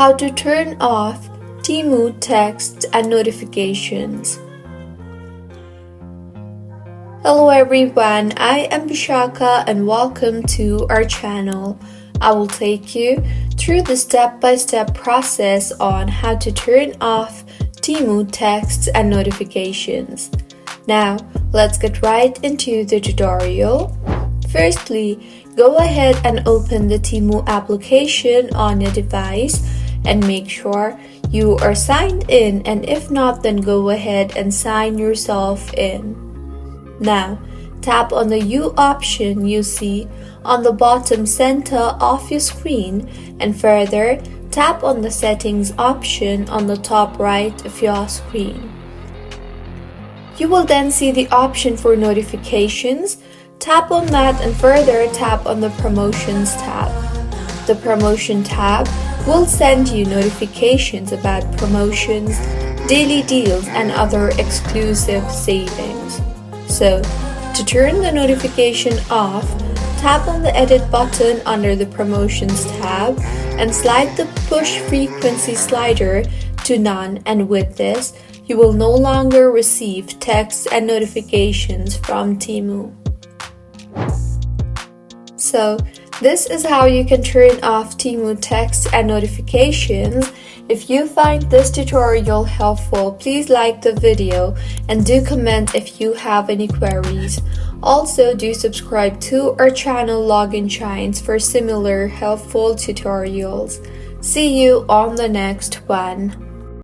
How to turn off Temu texts and notifications. Hello everyone, I am Bishaka and welcome to our channel. I will take you through the step-by-step process on how to turn off Temu texts and notifications. Now, let's get right into the tutorial. Firstly, go ahead and open the Temu application on your device and make sure you are signed in, and if not, then go ahead and sign yourself in. Now, tap on the U option you see on the bottom center of your screen, and further tap on the settings option on the top right of your screen. You will then see the option for notifications. Tap on that and further tap on the promotions tab. The promotion tab will send you notifications about promotions, daily deals, and other exclusive savings. So, to turn the notification off, tap on the edit button under the promotions tab and slide the push frequency slider to none, and with this, you will no longer receive texts and notifications from Temu. So, this is how you can turn off Temu texts and notifications. If you find this tutorial helpful, please like the video and do comment if you have any queries. Also, do subscribe to our channel Login Shines for similar helpful tutorials. See you on the next one.